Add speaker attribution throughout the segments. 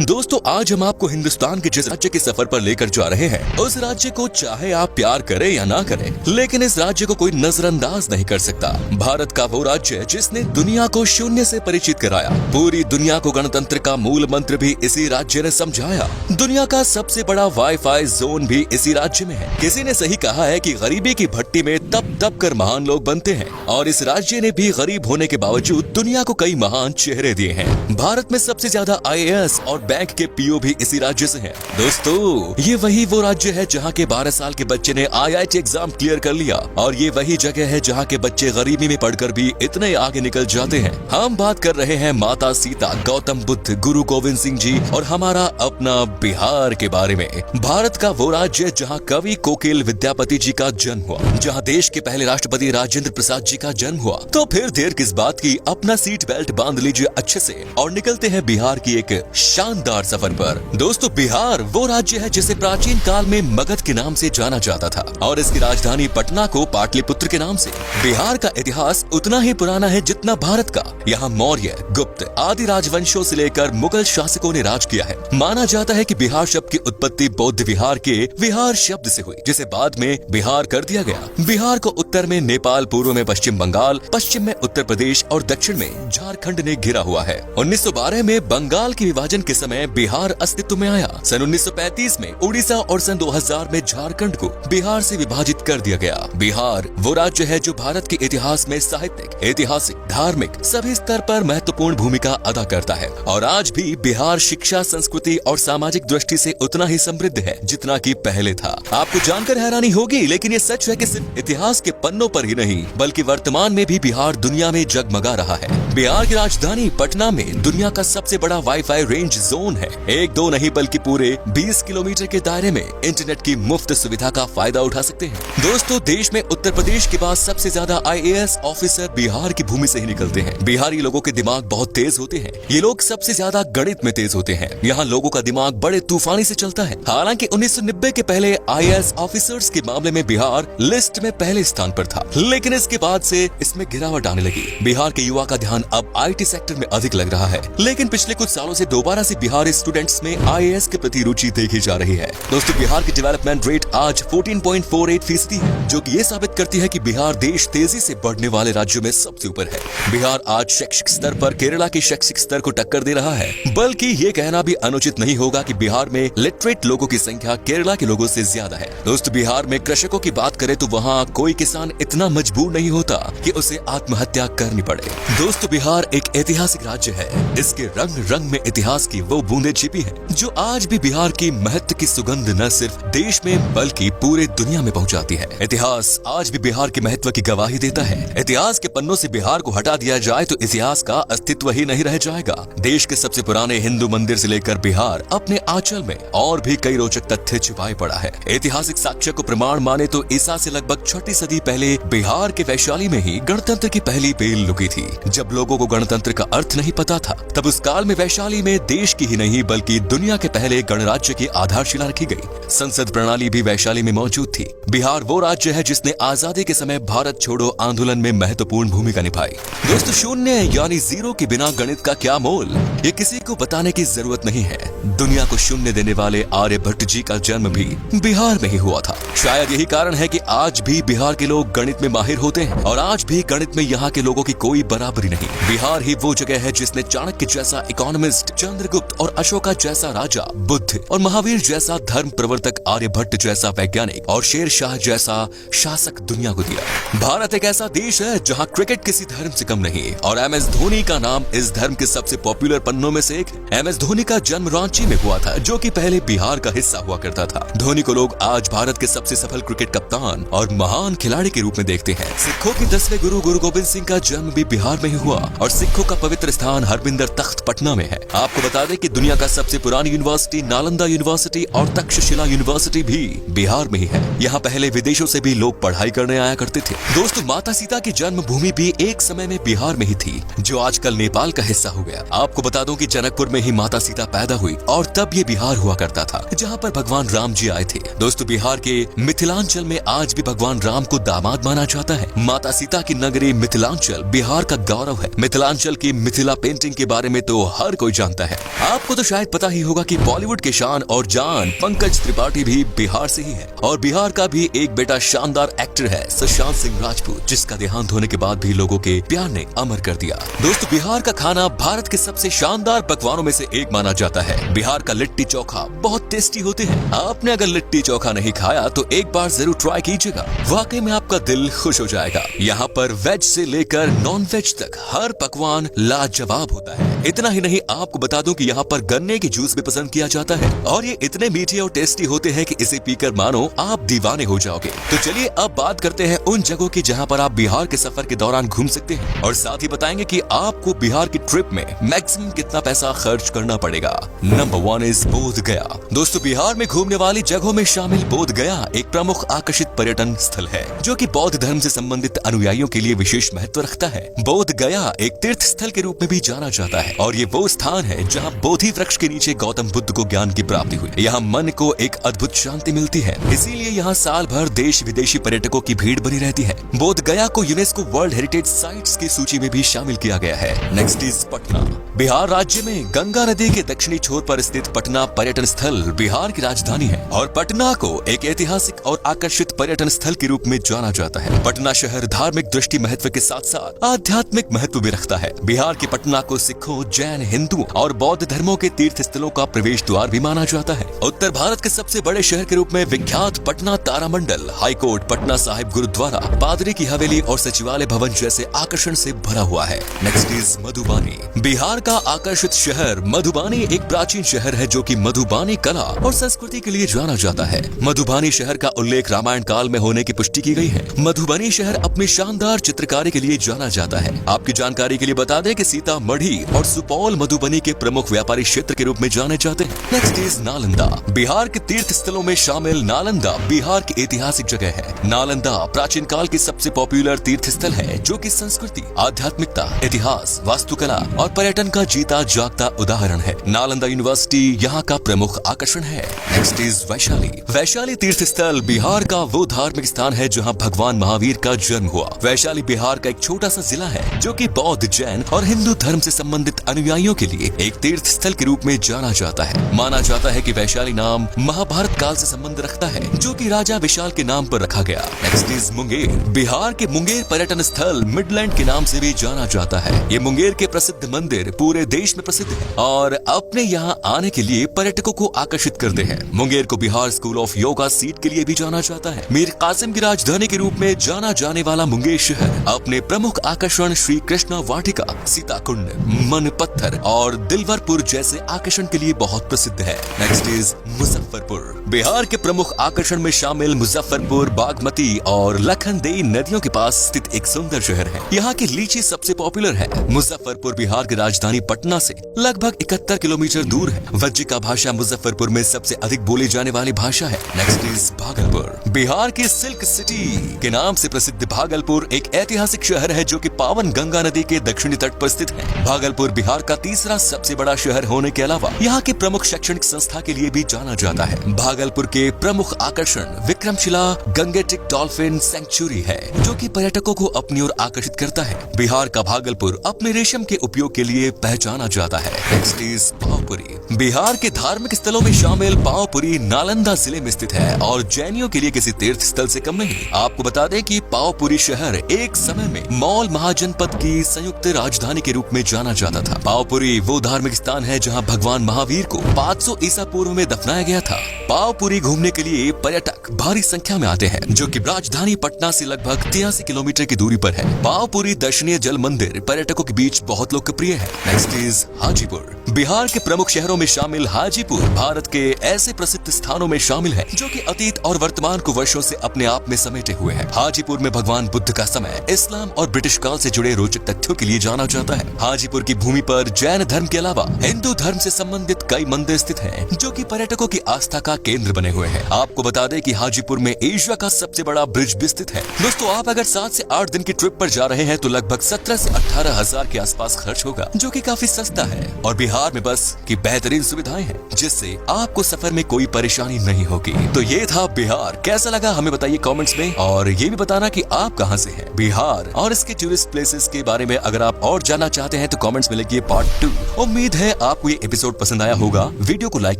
Speaker 1: दोस्तों आज हम आपको हिंदुस्तान के जिस राज्य के सफर पर लेकर जा रहे हैं, उस राज्य को चाहे आप प्यार करें या ना करें, लेकिन इस राज्य को कोई नजरअंदाज नहीं कर सकता। भारत का वो राज्य जिसने दुनिया को शून्य से परिचित कराया, पूरी दुनिया को गणतंत्र का मूल मंत्र भी इसी राज्य ने समझाया। दुनिया का सबसे बड़ा वाईफाई जोन भी इसी राज्य में है। किसी ने सही कहा है कि गरीबी की भट्टी में तप तप कर महान लोग बनते हैं, और इस राज्य ने भी गरीब होने के बावजूद दुनिया को कई महान चेहरे दिए हैं। भारत में सबसे ज्यादा IAS और बैंक के PO भी इसी राज्य से हैं। दोस्तों ये वही वो राज्य है जहाँ के 12 साल के बच्चे ने IIT एग्जाम क्लियर कर लिया, और ये वही जगह है जहाँ के बच्चे गरीबी में पढ़कर भी इतने आगे निकल जाते हैं। हम बात कर रहे हैं माता सीता, गौतम बुद्ध, गुरु गोविंद सिंह जी और हमारा अपना बिहार के बारे में। भारत का वो राज्य जहाँ कवि कोकिल विद्यापति जी का जन्म हुआ, जहाँ देश के पहले राष्ट्रपति राजेंद्र प्रसाद जी का जन्म हुआ। तो फिर देर किस बात की, अपना सीट बेल्ट बांध लीजिए अच्छे से और निकलते हैं बिहार की एक शानदार सफर पर। दोस्तों बिहार वो राज्य है जिसे प्राचीन काल में मगध के नाम से जाना जाता था, और इसकी राजधानी पटना को पाटलिपुत्र के नाम से। बिहार का इतिहास उतना ही पुराना है जितना भारत का। यहाँ मौर्य, गुप्त आदि राजवंशों से लेकर मुगल शासकों ने राज किया है। माना जाता है कि बिहार शब्द की उत्पत्ति बौद्ध विहार के विहार शब्द से हुई, जिसे बाद में बिहार कर दिया गया। बिहार को उत्तर में नेपाल, पूर्व में पश्चिम बंगाल, पश्चिम में उत्तर प्रदेश और दक्षिण में झारखंड ने घिरा हुआ है। 1912 में बंगाल के विभाजन के समय बिहार अस्तित्व में आया। सन 1935 में उड़ीसा और सन 2000 में झारखंड को बिहार से विभाजित कर दिया गया। बिहार वो राज्य है जो भारत के इतिहास में साहित्यिक, ऐतिहासिक, धार्मिक सभी स्तर पर महत्वपूर्ण भूमिका अदा करता है, और आज भी बिहार शिक्षा, संस्कृति और सामाजिक दृष्टि से उतना ही समृद्ध है जितना कि पहले था। आपको जानकर हैरानी होगी, लेकिन ये सच है कि सिर्फ इतिहास के पन्नों पर ही नहीं बल्कि वर्तमान में भी बिहार दुनिया में जगमगा रहा है। बिहार की राजधानी पटना में दुनिया का सबसे बड़ा वाईफाई रेंज जोन है। एक दो नहीं बल्कि पूरे 20 किलोमीटर के दायरे में इंटरनेट की मुफ्त सुविधा का फायदा उठा सकते हैं। दोस्तों देश में उत्तर प्रदेश के बाद सबसे ज्यादा IAS ऑफिसर बिहार की भूमि से ही निकलते हैं। बिहारी लोगों के दिमाग बहुत तेज होते हैं। ये लोग सबसे ज्यादा गणित में तेज होते हैं। यहाँ लोगों का दिमाग बड़े तूफानी से चलता है। हालांकि 1990 के पहले IAS ऑफिसर्स के मामले में बिहार लिस्ट में पहले स्थान पर था, लेकिन इसके बाद से इसमें गिरावट आने लगी। बिहार के युवा का ध्यान अब IT सेक्टर में अधिक लग रहा है, लेकिन पिछले कुछ सालों से दोबारा से बिहारी स्टूडेंट्स में IAS के प्रति रुचि देखी जा रही है। दोस्तों बिहार की डेवलपमेंट रेट आज 14.48% है, जो कि ये साबित करती है कि बिहार देश तेजी से बढ़ने वाले राज्यों में सबसे ऊपर है। बिहार आज शैक्षिक स्तर पर केरला के शैक्षिक स्तर को टक्कर दे रहा है, बल्कि ये कहना भी अनुचित नहीं होगा कि बिहार में लिटरेट लोगों की संख्या केरला के लोगों से ज्यादा है। दोस्तों बिहार में कृषकों की बात करें तो वहाँ कोई किसान इतना मजबूर नहीं होता कि उसे आत्महत्या करनी पड़े। दोस्तों बिहार एक ऐतिहासिक राज्य है। इसके रंग रंग में इतिहास की वो बूंदें छिपी हैं, जो आज भी बिहार की महत्व की सुगंध न सिर्फ देश में बल्कि पूरे दुनिया में पहुंचाती है। इतिहास आज भी बिहार के महत्व की गवाही देता है। इतिहास के पन्नों से बिहार को हटा दिया जाए तो इतिहास का अस्तित्व ही नहीं रह जाएगा। देश के सबसे पुराने हिंदू मंदिर से लेकर बिहार अपने आंचल में और भी कई रोचक तथ्य छिपाए पड़ा है। ऐतिहासिक साक्ष्य को प्रमाण माने तो ईसा से लगभग 6वीं सदी पहले बिहार के वैशाली में ही गणतंत्र की पहली बेल लुकी थी। जब लोगों को गणतंत्र का अर्थ नहीं पता था, तब उस काल में वैशाली में देश की ही नहीं बल्कि दुनिया के पहले गणराज्य की आधारशिला रखी गई। संसद प्रणाली भी वैशाली में मौजूद थी। बिहार वो राज्य है जिसने आजादी के समय भारत छोड़ो आंदोलन में महत्वपूर्ण भूमिका निभाई। दोस्तों शून्य यानी जीरो के बिना गणित का क्या मोल, ये किसी को बताने की जरूरत नहीं है। दुनिया को शून्य देने वाले आर्यभट्ट जी का जन्म भी बिहार में ही हुआ था। शायद यही कारण है कि आज भी बिहार के लोग गणित में माहिर होते हैं, और आज भी गणित में यहाँ के लोगों की कोई बराबरी नहीं। बिहार ही वो जगह है जिसने चाणक्य जैसा इकोनॉमिस्ट, चंद्रगुप्त और अशोका जैसा राजा, बुद्ध और महावीर जैसा धर्म प्रवर्तक, आर्यभट्ट जैसा वैज्ञानिक और शेर शाह जैसा शासक दुनिया को दिया। भारत एक ऐसा देश है जहाँ क्रिकेट किसी धर्म से कम नहीं, और MS धोनी का नाम इस धर्म के सबसे पॉपुलर पन्नों में से एक। MS धोनी का जन्म रांची में हुआ था, जो कि पहले बिहार का हिस्सा हुआ करता था। धोनी को लोग आज भारत के सबसे सफल क्रिकेट कप्तान और महान खिलाड़ी के रूप में देखते हैं। सिखों के 10वें गुरु गुरु गोविंद सिंह का जन्म भी बिहार में ही हुआ, और सिखों का पवित्र स्थान हरमिंदर तख्त पटना में है। आपको बता दें कि दुनिया का सबसे पुरानी यूनिवर्सिटी नालंदा यूनिवर्सिटी और तक्षशिला यूनिवर्सिटी भी बिहार में ही है। यहाँ पहले विदेशों से भी लोग पढ़ाई करने आया करते थे। दोस्तों माता सीता की जन्मभूमि भी एक समय में बिहार में ही थी, जो आजकल नेपाल का हिस्सा हो गया। आपको बता दूं कि जनकपुर में ही माता सीता पैदा हुई, और तब ये बिहार हुआ करता था, जहाँ पर भगवान राम जी आए थे। दोस्तों बिहार के मिथिलांचल में आज भी भगवान राम को दामाद माना जाता है। माता सीता की नगरी मिथिलांचल बिहार का गौरव है। मिथिलांचल की मिथिला पेंटिंग के बारे में तो हर कोई जानता है। आपको तो शायद पता ही होगा कि बॉलीवुड के शान और जान पंकज त्रिपाठी भी बिहार से ही है और बिहार का भी एक बेटा शानदार एक्टर है सुशांत सिंह राजपूत, जिसका देहांत होने के बाद भी लोगों के प्यार ने अमर कर दिया। दोस्तों, बिहार का खाना भारत के सबसे शानदार पकवानों में से एक माना जाता है। बिहार का लिट्टी चोखा बहुत टेस्टी होते हैं। आपने अगर लिट्टी चोखा नहीं खाया तो एक बार जरूर ट्राई कीजिएगा, वाकई में आपका दिल खुश हो जाएगा। यहाँ पर वेज से लेकर नॉन वेज तक हर पकवान लाजवाब होता है। इतना ही नहीं, आपको बता दूं कि यहाँ पर गन्ने की जूस भी पसंद किया जाता है और ये इतने मीठे और टेस्टी होते हैं कि इसे पीकर मानो आप दीवाने हो जाओगे। तो चलिए अब बात करते हैं उन जगहों की जहाँ पर आप बिहार के सफर के दौरान घूम सकते हैं और साथ ही बताएंगे कि आपको बिहार की ट्रिप में मैक्सिमम कितना पैसा खर्च करना पड़ेगा। नंबर 1 इज बोध गया। दोस्तों, बिहार में घूमने वाली जगहों में शामिल बोध गया एक प्रमुख आकर्षित पर्यटन स्थल है जो कि बौद्ध धर्म से संबंधित अनुयायियों के लिए विशेष महत्व रखता है। बोध गया एक तीर्थ स्थल के रूप में भी जाना जाता है और ये वो स्थान है जहाँ बोधि वृक्ष के नीचे गौतम बुद्ध को ज्ञान की प्राप्ति हुई। यहाँ मन को एक अद्भुत शांति मिलती है, इसीलिए यहाँ साल भर देश विदेशी पर्यटकों की भीड़ बनी रहती है। बोध गया को यूनेस्को वर्ल्ड हेरिटेज साइट्स की सूची में भी शामिल किया गया है। Next is Patna. बिहार राज्य में गंगा नदी के दक्षिणी छोर पर स्थित पटना पर्यटन स्थल बिहार की राजधानी है और पटना को एक ऐतिहासिक और आकर्षित पर्यटन स्थल के रूप में जाना जाता है। पटना शहर धार्मिक दृष्टि महत्व के साथ साथ आध्यात्मिक महत्व भी रखता है। बिहार के पटना को सिखों, जैन, हिंदू और बौद्ध धर्मों के तीर्थ स्थलों का प्रवेश द्वार भी माना जाता है। उत्तर भारत के सबसे बड़े शहर के रूप में विख्यात पटना तारामंडल, हाईकोर्ट, पटना साहिब गुरुद्वारा, पादरी की हवेली और सचिवालय भवन जैसे आकर्षण से भरा हुआ है। Next is Madhubani. बिहार का आकर्षित शहर मधुबानी एक प्राचीन शहर है जो कि मधुबानी कला और संस्कृति के लिए जाना जाता है। मधुबानी शहर का उल्लेख रामायण काल में होने की पुष्टि की गई है। मधुबनी शहर अपनी शानदार चित्रकारी के लिए जाना जाता है। आपकी जानकारी के लिए बता दें कि सीतामढ़ी और सुपौल मधुबनी के प्रमुख व्यापारी क्षेत्र के रूप में जाने जाते हैं। Next is Nalanda. बिहार के तीर्थ स्थलों में शामिल नालंदा बिहार की ऐतिहासिक जगह है। नालंदा प्राचीन काल की सबसे पॉपुलर तीर्थ स्थल है जो कि संस्कृति, आध्यात्मिकता, इतिहास, वास्तुकला और पर्यटन का जीता जागता उदाहरण है। नालंदा यूनिवर्सिटी यहाँ का प्रमुख आकर्षण है। Next is Vaishali. वैशाली तीर्थ स्थल बिहार का वो धार्मिक स्थान है जहाँ भगवान महावीर का जन्म हुआ। वैशाली बिहार का एक छोटा सा जिला है जो कि बौद्ध, जैन और हिंदू धर्म से संबंधित अनुयायियों के लिए एक तीर्थ स्थल के रूप में जाना जाता है। माना जाता है कि वैशाली नाम महाभारत काल से संबंध रखता है जो कि राजा विशाल के नाम पर रखा गया। Next is Munger. बिहार के मुंगेर पर्यटन स्थल मिडलैंड के नाम से भी जाना जाता है। ये मुंगेर के प्रसिद्ध मंदिर पूरे देश में प्रसिद्ध है और अपने यहाँ आने के लिए पर्यटकों को आकर्षित करते हैं। मुंगेर को Bihar school of yoga seat के लिए भी जाना जाता है। मीर कासिम की राजधानी के रूप में जाना जाने वाला मुंगेर शहर अपने प्रमुख आकर्षण श्री कृष्णा वाटिका, सीता कुंड, मन पत्थर और दिलवरपुर जैसे आकर्षण के लिए बहुत प्रसिद्ध है। Next is Muzaffarpur. बिहार के प्रमुख आकर्षण में शामिल मुजफ्फरपुर बागमती और लखनदेई नदियों के पास स्थित एक सुंदर शहर है। यहाँ की लीची सबसे पॉपुलर है। मुजफ्फरपुर बिहार की राजधानी पटना से लगभग 71 किलोमीटर दूर है। वज्जिका भाषा मुजफ्फरपुर में सबसे अधिक बोली जाने वाली भाषा है। Next is Bhagalpur. बिहार की सिल्क सिटी के नाम से प्रसिद्ध भागलपुर एक ऐतिहासिक शहर है जो कि पावन गंगा नदी के दक्षिणी तट पर स्थित है। भागलपुर बिहार का तीसरा सबसे बड़ा शहर होने के अलावा यहाँ के प्रमुख शैक्षणिक संस्था के लिए भी जाना जाता है। भागलपुर के प्रमुख आकर्षण विक्रमशिला गंगेटिक डॉल्फिन सेंचुरी है जो कि पर्यटकों को अपनी ओर आकर्षित करता है। बिहार का भागलपुर अपने रेशम के उपयोग के लिए पहचाना जाता है। Next is Pawapuri. बिहार के धार्मिक स्थलों में शामिल पावपुरी नालंदा जिले में स्थित है और जैनियों के लिए किसी तीर्थ स्थल से कम नहीं। आपको बता दें कि पावपुरी शहर एक समय में मौल महाजनपद की संयुक्त राजधानी के रूप में जाना जाता था। पावपुरी वो धार्मिक स्थान है जहां भगवान महावीर को 500 ईसा पूर्व में दफनाया गया था। पावपुरी घूमने के लिए पर्यटक भारी संख्या में आते हैं जो कि राजधानी पटना से लगभग 83 किलोमीटर की दूरी पर है। पावपुरी दर्शनीय जल मंदिर पर्यटकों के बीच बहुत लोकप्रिय है। Next is Hajipur. बिहार के प्रमुख शहरों में शामिल हाजीपुर भारत के ऐसे प्रसिद्ध स्थानों में शामिल है जो कि अतीत और वर्तमान को वर्षों से अपने आप में समेटे हुए हैं। हाजीपुर में भगवान बुद्ध का समय, इस्लाम और ब्रिटिश काल से जुड़े रोचक तथ्यों के लिए जाना जाता है। हाजीपुर की भूमि पर जैन धर्म के अलावा हिंदू धर्म से संबंधित कई मंदिर स्थित हैं जो कि पर्यटकों की आस्था का केंद्र बने हुए हैं। आपको बता दें कि हाजीपुर में एशिया का सबसे बड़ा ब्रिज भी स्थित है। दोस्तों, आप अगर 7 से 8 दिन की ट्रिप पर जा रहे हैं तो लगभग 17 से 18 हजार के आसपास खर्च होगा जो कि काफी सस्ता है और बिहार में बस की बेहतरीन सुविधाएं हैं जिससे आपको सफर में कोई परेशानी नहीं होगी। तो ये था बिहार। कैसा लगा हमें बताइए कमेंट्स में और ये भी बताना कि आप कहां से हैं। बिहार और इसके टूरिस्ट प्लेसेस के बारे में अगर आप और जानना चाहते हैं तो कमेंट्स में लिखिए पार्ट 2। उम्मीद है आपको ये एपिसोड पसंद आया होगा, वीडियो को लाइक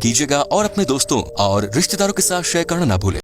Speaker 1: कीजिएगा और अपने दोस्तों और रिश्तेदारों के साथ शेयर करना ना भूलें।